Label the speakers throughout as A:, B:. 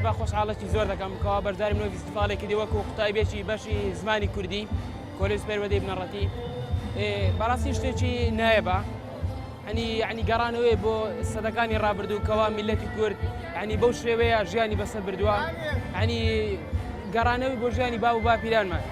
A: با خوشحالەتی زۆر دەکەم کەوا بەرداری منەوە فستیڤالێکی دی وەکو قوتایبێکی بەشی زمانی کوردی کۆلێج پەروەردەی بنەڕەتی بەڕاستی شتێکی نایەبە ینی گەڕانەوەی بۆ سەدەکانی ڕابردوو کەوا میلەتی کورد ینی بەو شێوەیە ژیانی بەسەر بردووە ینی گەڕانەوەی بۆ ژیانی با و باپیرانمان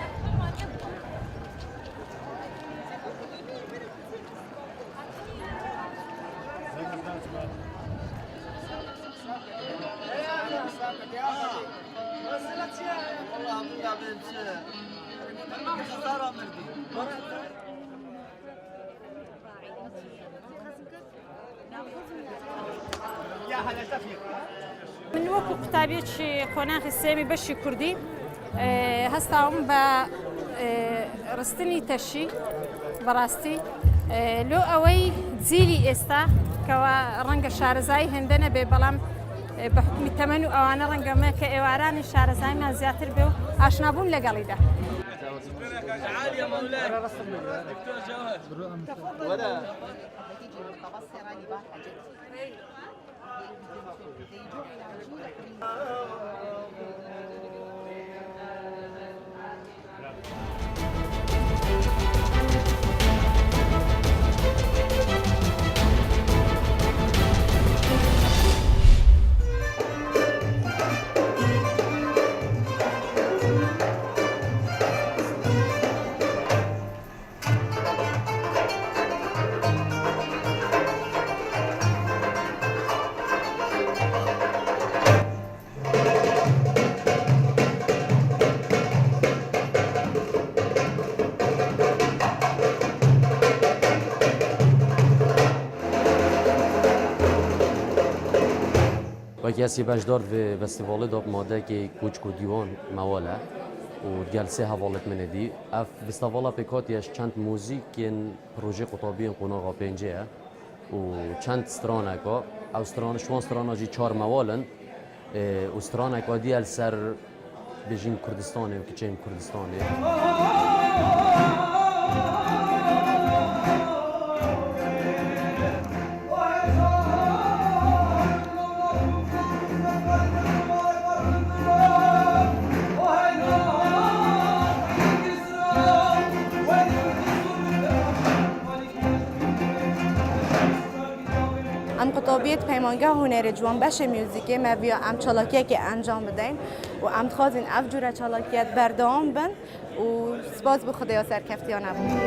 B: من وەکو قوتابیەکی قۆناغی سێمی بەشی کوردی هەستاوم بە ڕستنی تەشی بەڕاستی لۆ ئەوەی جیلی ئێستا کەوا ڕەنگە شارەزایی هێندە نەبێ بەڵام بە حکمی تەمەن و ئەوانە ڕەنگەمە کە ئێوارانی شارەزاییمان زیاتر بێ و ئاشنابووم لەگەڵیدا.
C: وەکی ئەسی بەشدار فستیڤالê دابمade kê Koçk û Dîwan mewale û gel sê hevalek min dî ev festivala pêkatiye çend mûzîkên projê qutabiyên qonaxa pêncê ye û çend straneka ew şwan strana jî çar mewalin û straneka dî el ser bêjin Kurdistanê û kiçeyên Kurdistanê.
D: ام قطابیت پیمانگاه هنر جوان بخش موزیکی مویا ام چالاکیه که انجام بدیم و ام خوازین اف جوره چالاکیت بردام بن و سپاس به خدایا سرکفتیان بود.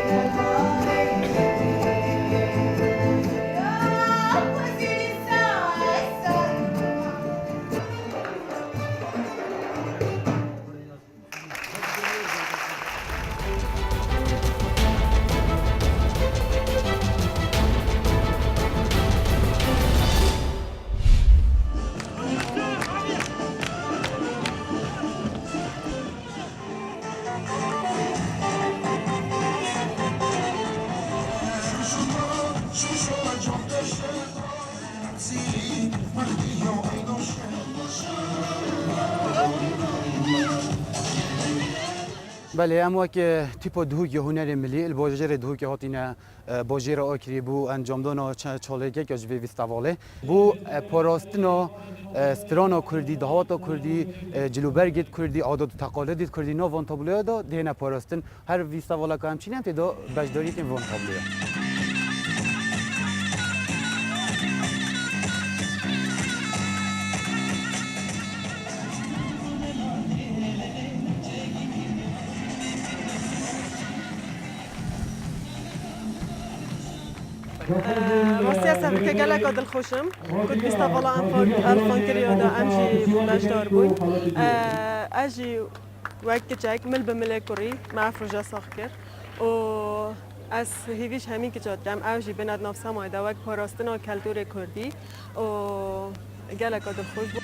E: بله ام وک تیپ دهوک هنر ملی الباجر دهوک هاتینا باجر آکری بو انجام دانا چالگه که جوی وستواله بو پاراستنا سترانا کردی دهاتا کردی جلوبرگت کردی عادات و تقالید کردی نا وان تابلویا دا دهنا پاراستن هر وستواله که همچینه تدا بجداری تیم وان تابلویا.
F: راستی هستم که گله که دلخوشم کد بیستاوالا الفان کریو دا امجی بجدار بوی اجی وقت کچک مل به مل کری معفرجا ساخ کرد و از هیویش همین که جادم اوجی بند نفسم آیده وقت پاراستن و کلتور کردی و گله که دلخوش بود.